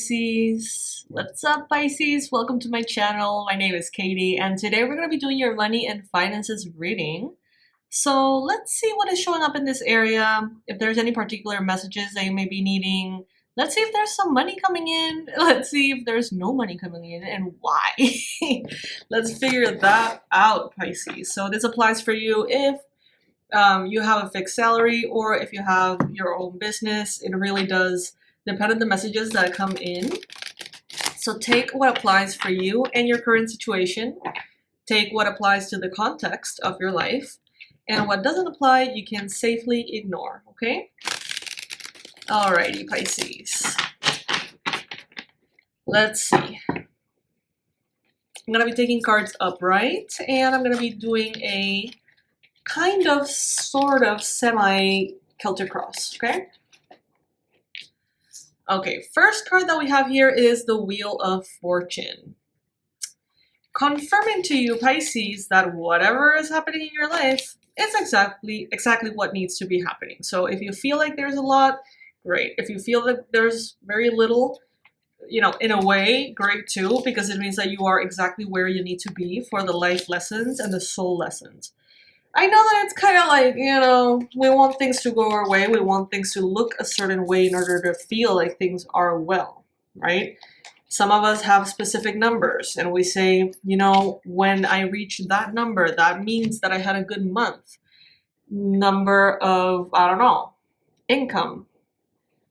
Pisces? What's up, Pisces? Welcome to my channel. My name is Katie, and today we're going to be doing your money and finances reading. So let's see what is showing up in this area. If there's any particular messages that you may be needing. Let's see if there's some money coming in. Let's see if there's no money coming in and why. Let's figure that out, Pisces. So this applies for you if you have a fixed salary or if you have your own business. It really does depend on the messages that come in. So take what applies for you and your current situation. Take what applies to the context of your life. And what doesn't apply, you can safely ignore, okay? Alrighty, Pisces. Let's see. I'm going to be taking cards upright, and I'm going to be doing a kind of, sort of, semi-Celtic cross, okay? Okay, first card that we have here is the Wheel of Fortune. Confirming to you, Pisces, that whatever is happening in your life is exactly what needs to be happening. So if you feel like there's a lot, great. If you feel that there's very little, you know, in a way, great too, because it means that you are exactly where you need to be for the life lessons and the soul lessons. I know that it's kind of like, you know, we want things to go our way. We want things to look a certain way in order to feel like things are well, right? Some of us have specific numbers and we say, you know, when I reach that number, that means that I had a good month. Number of, I don't know, income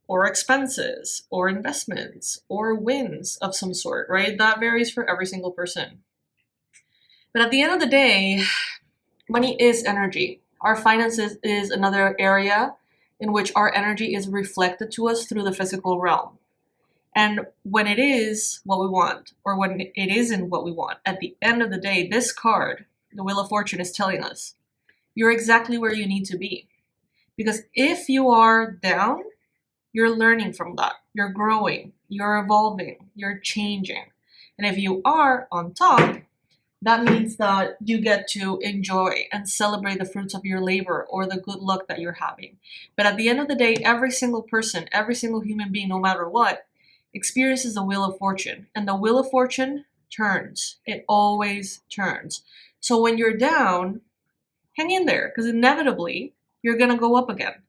or expenses or investments or wins of some sort, right? That varies for every single person. But at the end of the day, money is energy. Our finances is another area in which our energy is reflected to us through the physical realm. And when it is what we want, or when it isn't what we want, at the end of the day, this card, the Wheel of Fortune, is telling us you're exactly where you need to be. Because if you are down, you're learning from that. You're growing, you're evolving, you're changing. And if you are on top, that means that you get to enjoy and celebrate the fruits of your labor or the good luck that you're having. But at the end of the day, every single person, every single human being, no matter what, experiences the Wheel of Fortune. And the Wheel of Fortune turns. It always turns. So when you're down, hang in there, because inevitably you're going to go up again.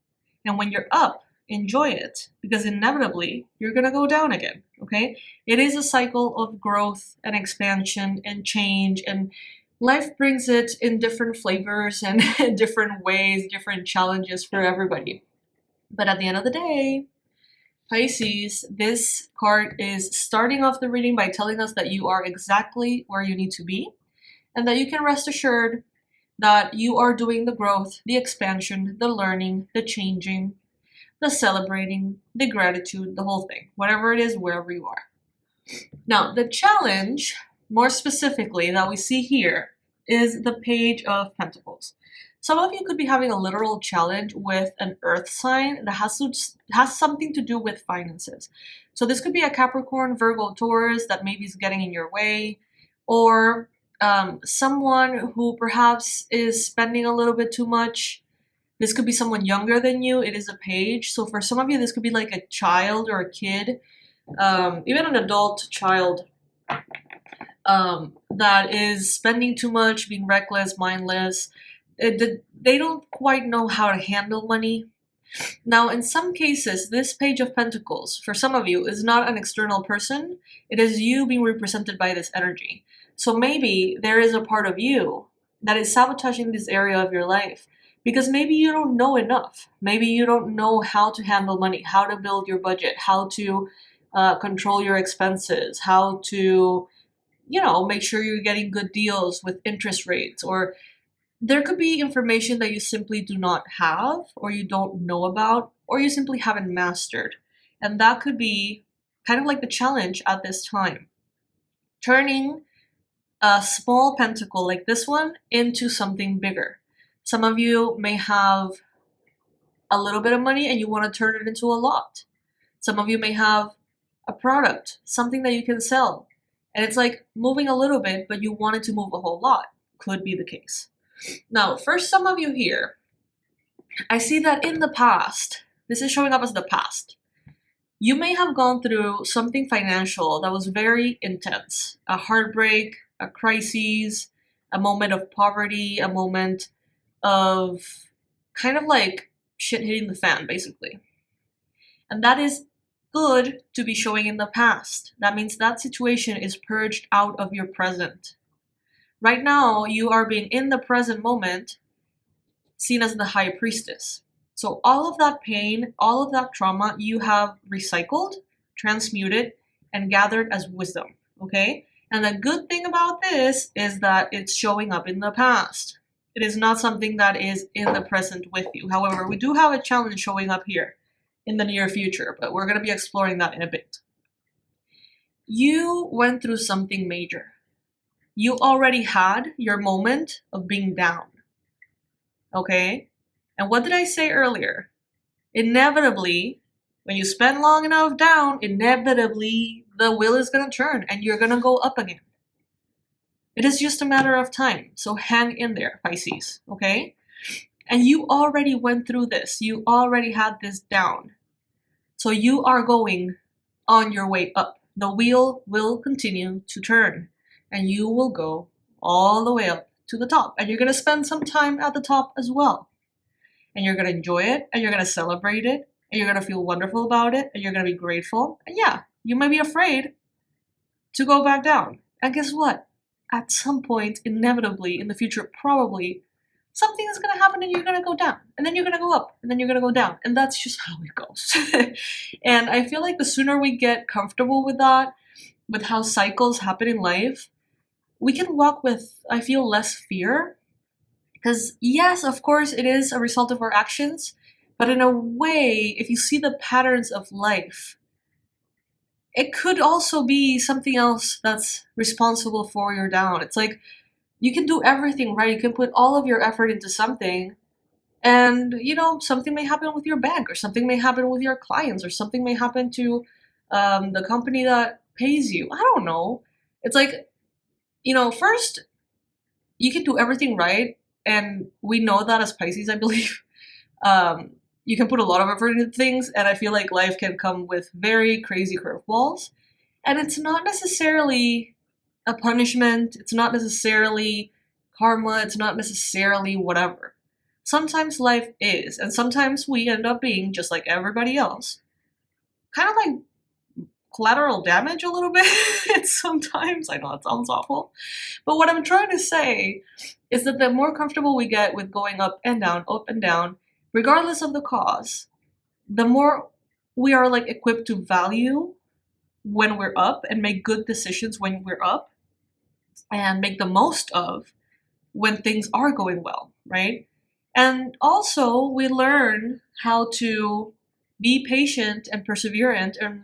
And when you're up, enjoy it, because inevitably you're going to go down again. Okay? It is a cycle of growth and expansion and change, and life brings it in different flavors and different ways, different challenges for everybody. But at the end of the day, Pisces, this card is starting off the reading by telling us that you are exactly where you need to be, and that you can rest assured that you are doing the growth, the expansion, the learning, the changing, the celebrating, the gratitude, the whole thing, whatever it is, wherever you are. Now, the challenge, more specifically, that we see here is the Page of Pentacles. Some of you could be having a literal challenge with an earth sign that has something to do with finances. So this could be a Capricorn, Virgo, Taurus that maybe is getting in your way, or someone who perhaps is spending a little bit too much. This could be someone younger than you. It is a page. So for some of you, this could be like a child or a kid, even an adult child that is spending too much, being reckless, mindless. They don't quite know how to handle money. Now, in some cases, this Page of Pentacles, for some of you, is not an external person. It is you being represented by this energy. So maybe there is a part of you that is sabotaging this area of your life. Because maybe you don't know enough. Maybe you don't know how to handle money, how to build your budget, how to control your expenses, how to, you know, make sure you're getting good deals with interest rates. Or there could be information that you simply do not have, or you don't know about, or you simply haven't mastered. And that could be kind of like the challenge at this time. Turning a small pentacle like this one into something bigger. Some of you may have a little bit of money and you want to turn it into a lot. Some of you may have a product, something that you can sell. And it's like moving a little bit, but you wanted to move a whole lot. Could be the case. Now, for some of you here, I see that in the past, this is showing up as the past. You may have gone through something financial that was very intense, a heartbreak, a crisis, a moment of poverty, a moment of kind of like shit hitting the fan, basically. And that is good to be showing in the past. That means that situation is purged out of your present. Right now, you are being in the present moment seen as the high priestess. So all of that pain, all of that trauma, you have recycled, transmuted, and gathered as wisdom, okay? And the good thing about this is that it's showing up in the past. It is not something that is in the present with you. However, we do have a challenge showing up here in the near future, but we're going to be exploring that in a bit. You went through something major. You already had your moment of being down. Okay? And what did I say earlier? Inevitably, when you spend long enough down, inevitably the wheel is going to turn and you're going to go up again. It is just a matter of time. So hang in there, Pisces. Okay? And you already went through this. You already had this down. So you are going on your way up. The wheel will continue to turn and you will go all the way up to the top. And you're going to spend some time at the top as well. And you're going to enjoy it and you're going to celebrate it and you're going to feel wonderful about it and you're going to be grateful. And yeah, you might be afraid to go back down. And guess what? At some point, inevitably, in the future, probably, something is going to happen and you're going to go down. And then you're going to go up. And then you're going to go down. And that's just how it goes. And I feel like the sooner we get comfortable with that, with how cycles happen in life, we can walk with, I feel, less fear. Because yes, of course, it is a result of our actions. But in a way, if you see the patterns of life, it could also be something else that's responsible for your down. It's like you can do everything, right? You can put all of your effort into something and, something may happen with your bank or something may happen with your clients or something may happen to the company that pays you. I don't know. It's like, first, you can do everything right. And we know that as Pisces, I believe. You can put a lot of effort into things, and I feel like life can come with very crazy curveballs. And it's not necessarily a punishment, it's not necessarily karma, it's not necessarily whatever. Sometimes life is, and sometimes we end up being just like everybody else. Kind of like collateral damage a little bit sometimes. I know that sounds awful. But what I'm trying to say is that the more comfortable we get with going up and down, regardless of the cause, the more we are like equipped to value when we're up and make good decisions when we're up and make the most of when things are going well, right? And also we learn how to be patient and perseverant and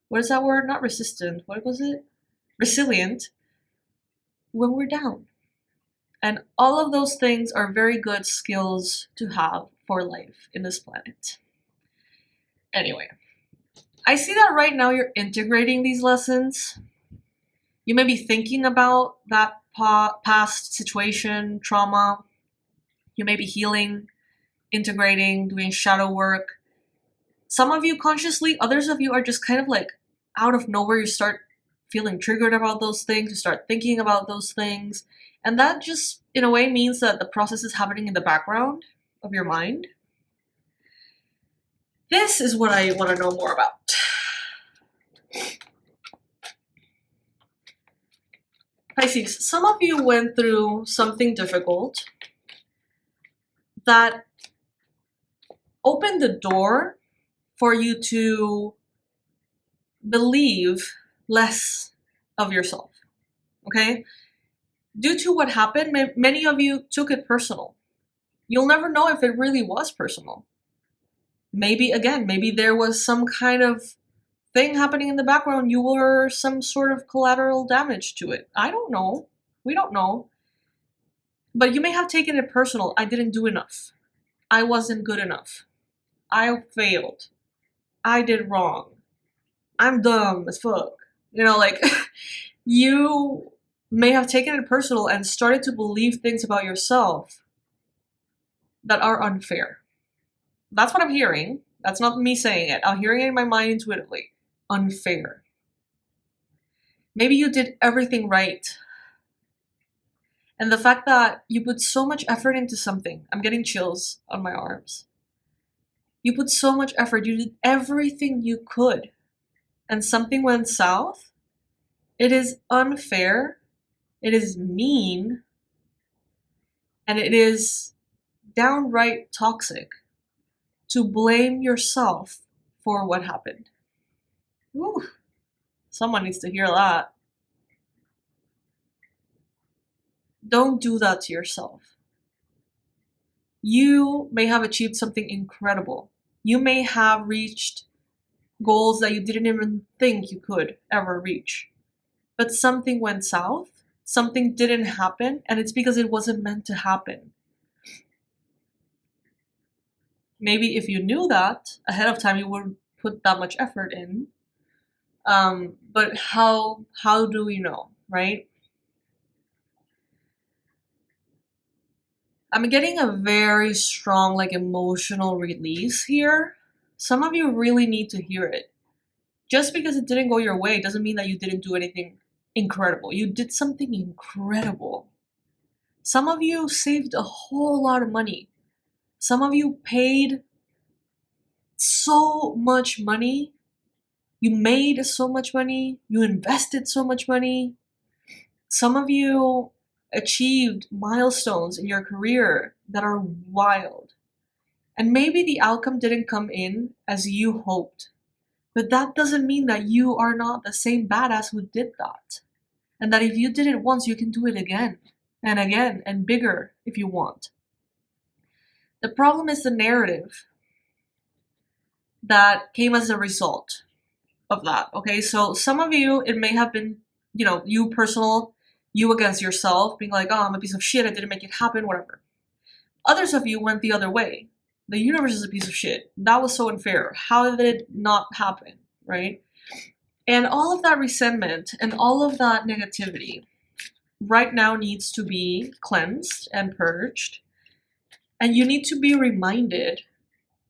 what is that word? Not resistant. What was it? Resilient when we're down. And all of those things are very good skills to have for life in this planet. Anyway, I see that right now you're integrating these lessons. You may be thinking about that past situation, trauma. You may be healing, integrating, doing shadow work. Some of you consciously, others of you are just kind of like out of nowhere. You start feeling triggered about those things. You start thinking about those things. And that just, in a way, means that the process is happening in the background of your mind. This is what I want to know more about. Pisces, some of you went through something difficult that opened the door for you to believe less of yourself, okay? Due to what happened, many of you took it personal. You'll never know if it really was personal. Maybe there was some kind of thing happening in the background. You were some sort of collateral damage to it. I don't know. We don't know. But you may have taken it personal. I didn't do enough. I wasn't good enough. I failed. I did wrong. I'm dumb as fuck. You may have taken it personal and started to believe things about yourself that are unfair. That's what I'm hearing. That's not me saying it. I'm hearing it in my mind intuitively. Unfair. Maybe you did everything right. And the fact that you put so much effort into something, I'm getting chills on my arms. You put so much effort, you did everything you could, and something went south. It is unfair, it is mean, and it is downright toxic to blame yourself for what happened. Ooh, someone needs to hear that. Don't do that to yourself. You may have achieved something incredible. You may have reached goals that you didn't even think you could ever reach. But something went south, something didn't happen, and it's because it wasn't meant to happen. Maybe if you knew that ahead of time, you wouldn't put that much effort in. But how do we know, right? I'm getting a very strong, like, emotional release here. Some of you really need to hear it. Just because it didn't go your way doesn't mean that you didn't do anything incredible. You did something incredible. Some of you saved a whole lot of money. Some of you paid so much money. You made so much money. You invested so much money. Some of you achieved milestones in your career that are wild. And maybe the outcome didn't come in as you hoped. But that doesn't mean that you are not the same badass who did that. And that if you did it once, you can do it again and bigger if you want. The problem is the narrative that came as a result of that. Okay, so some of you, it may have been, you personal, you against yourself, being like, oh, I'm a piece of shit, I didn't make it happen, whatever. Others of you went the other way. The universe is a piece of shit. That was so unfair. How did it not happen, right? And all of that resentment and all of that negativity right now needs to be cleansed and purged. And you need to be reminded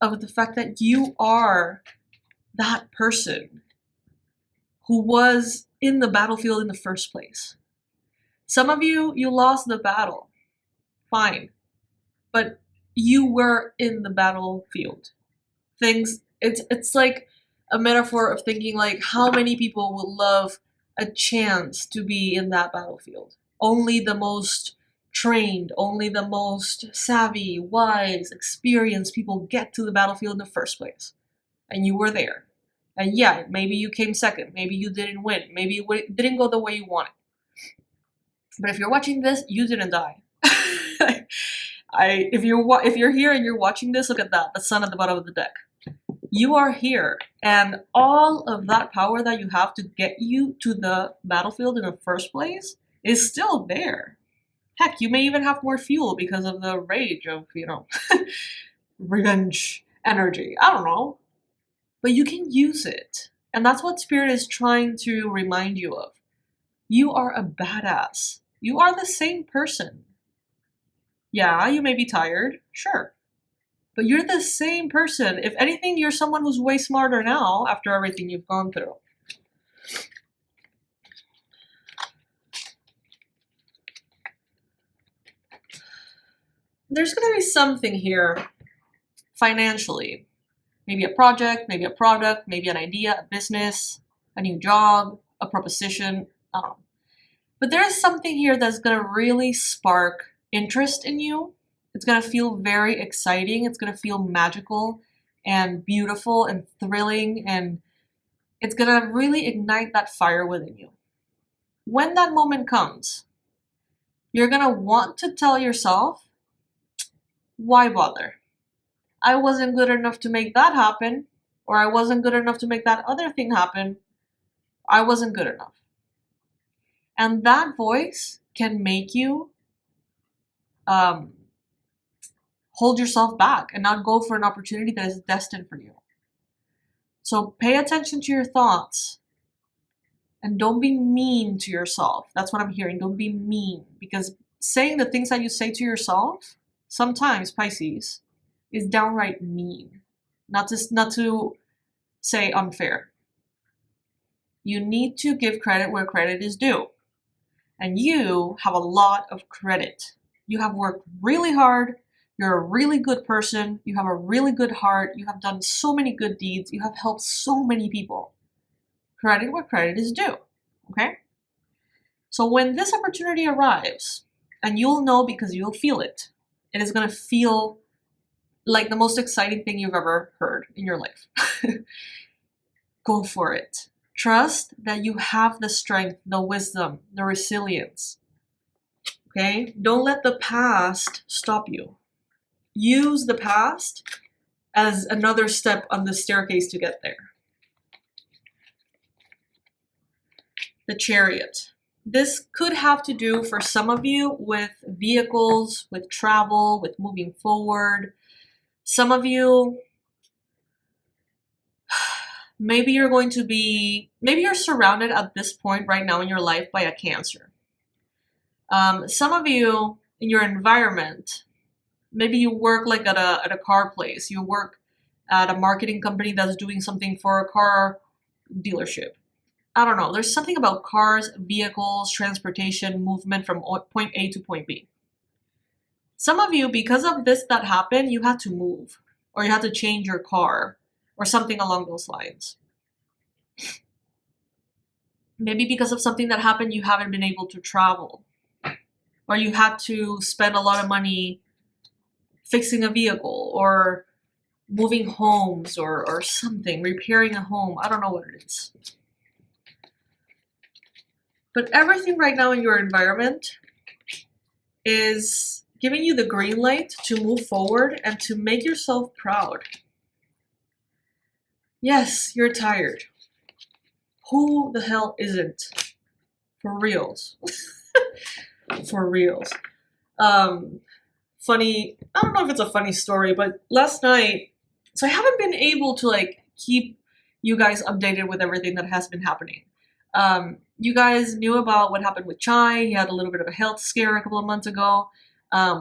of the fact that you are that person who was in the battlefield in the first place. Some of you, you lost the battle. Fine. But you were in the battlefield. It's like a metaphor of thinking like, how many people would love a chance to be in that battlefield? Only the most trained, only the most savvy, wise, experienced people get to the battlefield in the first place. And you were there. And yeah, maybe you came second, maybe you didn't win, maybe it didn't go the way you wanted. But if you're watching this, you didn't die. If you're here and you're watching this, look at that, the sun at the bottom of the deck. You are here, and all of that power that you have to get you to the battlefield in the first place is still there. Heck, you may even have more fuel because of the rage of, revenge energy. I don't know. But you can use it. And that's what Spirit is trying to remind you of. You are a badass. You are the same person. Yeah, you may be tired, sure. But you're the same person. If anything, you're someone who's way smarter now after everything you've gone through. There's going to be something here financially. Maybe a project, maybe a product, maybe an idea, a business, a new job, a proposition, I don't know. But there's something here that's going to really spark interest in you. It's going to feel very exciting. It's going to feel magical and beautiful and thrilling, and it's going to really ignite that fire within you. When that moment comes, you're going to want to tell yourself, why bother? I wasn't good enough to make that happen, or I wasn't good enough to make that other thing happen. I wasn't good enough. And that voice can make you hold yourself back and not go for an opportunity that is destined for you. So pay attention to your thoughts and don't be mean to yourself. That's what I'm hearing. Don't be mean, because saying the things that you say to yourself, sometimes, Pisces, is downright mean. Not to say unfair. You need to give credit where credit is due. And you have a lot of credit. You have worked really hard. You're a really good person. You have a really good heart. You have done so many good deeds. You have helped so many people. Credit where credit is due. Okay? So when this opportunity arrives, and you'll know because you'll feel it, it is going to feel like the most exciting thing you've ever heard in your life. Go for it. Trust that you have the strength, the wisdom, the resilience. Okay? Don't let the past stop you. Use the past as another step on the staircase to get there. The Chariot. This could have to do for some of you with vehicles, with travel, with moving forward. Some of you, maybe you're surrounded at this point right now in your life by a Cancer. Some of you in your environment, maybe you work like at a car place. You work at a marketing company that's doing something for a car dealership. I don't know. There's something about cars, vehicles, transportation, movement from point A to point B. Some of you, because of this that happened, you had to move, or you had to change your car, or something along those lines. Maybe because of something that happened, you haven't been able to travel, or you had to spend a lot of money fixing a vehicle, or moving homes, or something, repairing a home. I don't know what it is. But everything right now in your environment is giving you the green light to move forward and to make yourself proud. Yes, you're tired. Who the hell isn't? For reals. For reals. Funny, I don't know if it's a funny story, but last night, so I haven't been able to keep you guys updated with everything that has been happening. You guys knew about what happened with Chai. He had a little bit of a health scare a couple of months ago.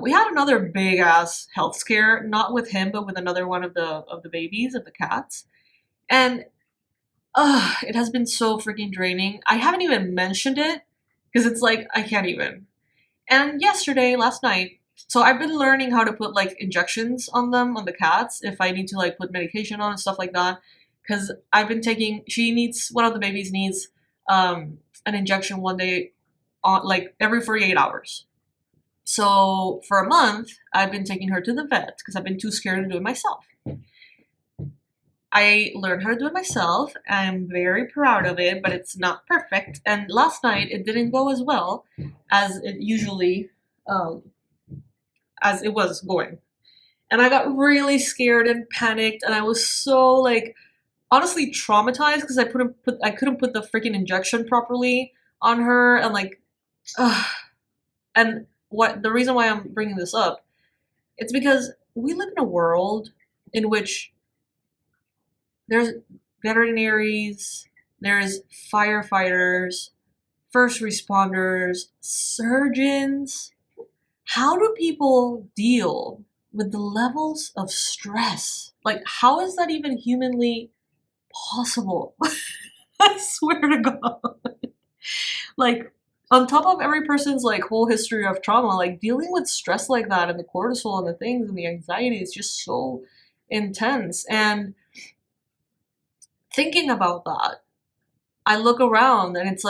We had another big ass health scare, not with him, but with another one of the babies, of the cats. And it has been so freaking draining. I haven't even mentioned it because it's like, I can't even. And last night, so I've been learning how to put injections on them, on the cats, if I need to put medication on and stuff like that. Because I've been one of the babies needs an injection one day, every 48 hours. So for a month, I've been taking her to the vet because I've been too scared to do it myself. I learned how to do it myself. I'm very proud of it, but it's not perfect. And last night, it didn't go as well as it usually, as it was going. And I got really scared and panicked, and I was so honestly traumatized because I couldn't put the freaking injection properly on her, and and the reason why I'm bringing this up, it's because we live in a world in which there's veterinaries, there's firefighters, first responders, surgeons. How do people deal with the levels of stress? How is that even humanly possible? I swear to God. On top of every person's whole history of trauma, dealing with stress like that, and the cortisol and the things and the anxiety is just so intense. And thinking about that, I look around and it's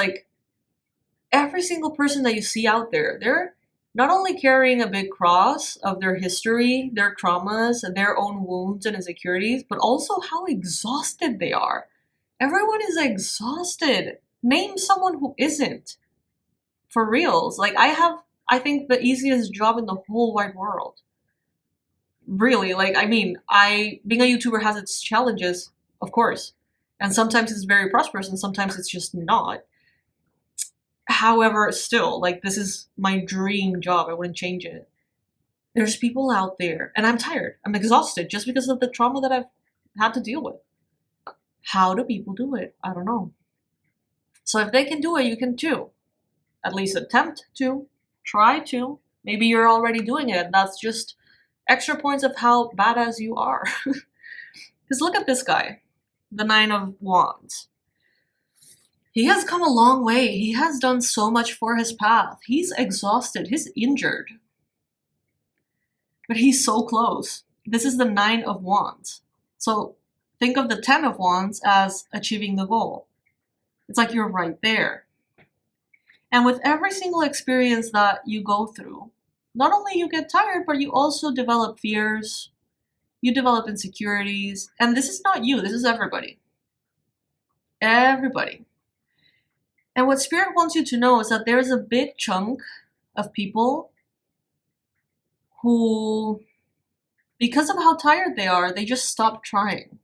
every single person that you see out there, they're not only carrying a big cross of their history, their traumas, and their own wounds and insecurities, but also how exhausted they are. Everyone is exhausted. Name someone who isn't. For reals. I think, the easiest job in the whole wide world. Really, being a YouTuber has its challenges, of course. And sometimes it's very prosperous and sometimes it's just not. However, still, this is my dream job. I wouldn't change it. There's people out there, and I'm tired. I'm exhausted just because of the trauma that I've had to deal with. How do people do it? I don't know. So if they can do it, you can too. At least attempt to. Try to. Maybe you're already doing it. That's just extra points of how badass you are. Because look at this guy, the Nine of Wands. He has come a long way. He has done so much for his path. He's exhausted. He's injured. But he's so close. This is the Nine of Wands. So think of the Ten of Wands as achieving the goal. It's like you're right there. And with every single experience that you go through, not only you get tired, but you also develop fears, you develop insecurities, and this is not you, this is everybody. Everybody. And what Spirit wants you to know is that there's a big chunk of people who, because of how tired they are, they just stop trying.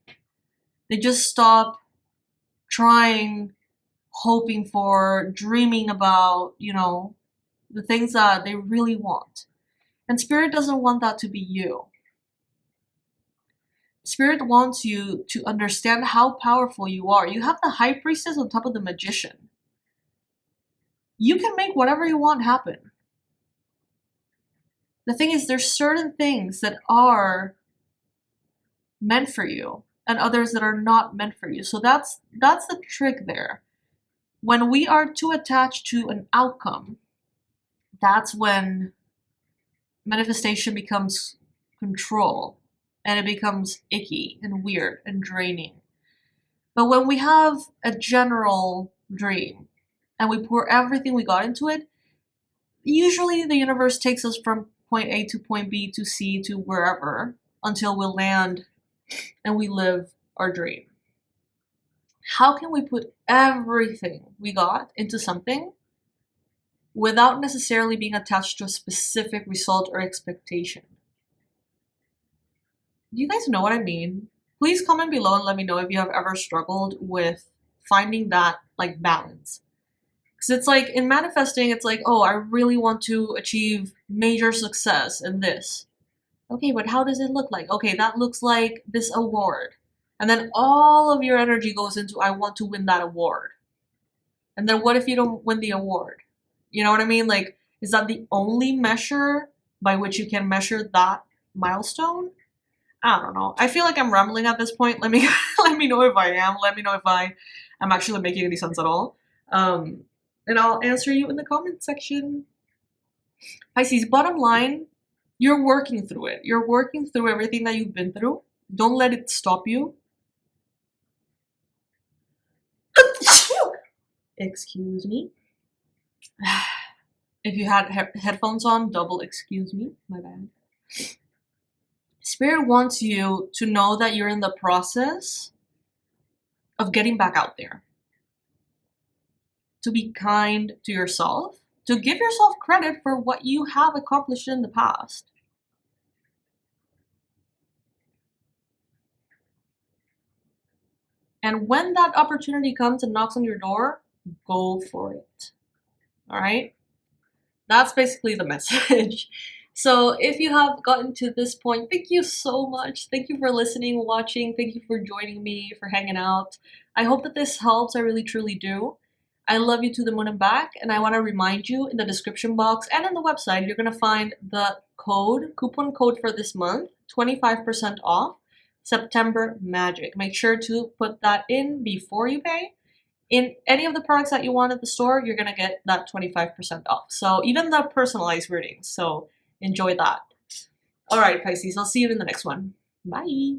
They just stop trying, hoping for, dreaming about, the things that they really want. And Spirit doesn't want that to be you. Spirit wants you to understand how powerful you are. You have the High Priestess on top of the Magician. You can make whatever you want happen. The thing is, there's certain things that are meant for you and others that are not meant for you. So that's the trick there. When we are too attached to an outcome, that's when manifestation becomes control and it becomes icky and weird and draining. But when we have a general dream and we pour everything we got into it, usually the universe takes us from point A to point B to C to wherever until we land and we live our dream. How can we put everything we got into something without necessarily being attached to a specific result or expectation? Do you guys know what I mean? Please comment below and let me know if you have ever struggled with finding that balance. Because it's like in manifesting, it's like, oh, I really want to achieve major success in this. Okay, but how does it look like? Okay, that looks like this award. And then all of your energy goes into, I want to win that award. And then what if you don't win the award? You know what I mean? Is that the only measure by which you can measure that milestone? I don't know. I feel like I'm rambling at this point. Let me know if I am. Let me know if I'm actually making any sense at all. And I'll answer you in the comment section. Pisces, bottom line, you're working through it. You're working through everything that you've been through. Don't let it stop you. Excuse me. If you had headphones on, double excuse me. My bad. Spirit wants you to know that you're in the process of getting back out there. To be kind to yourself. To give yourself credit for what you have accomplished in the past. And when that opportunity comes and knocks on your door, go for it. All right? That's basically the message. So if you have gotten to this point, thank you so much. Thank you for listening, watching. Thank you for joining me, for hanging out. I hope that this helps. I really, truly do. I love you to the moon and back. And I want to remind you, in the description box and on the website, you're going to find the coupon code for this month, 25% off, September Magic. Make sure to put that in before you pay. In any of the products that you want at the store, you're going to get that 25% off. So even the personalized readings. So enjoy that. All right, Pisces, I'll see you in the next one. Bye.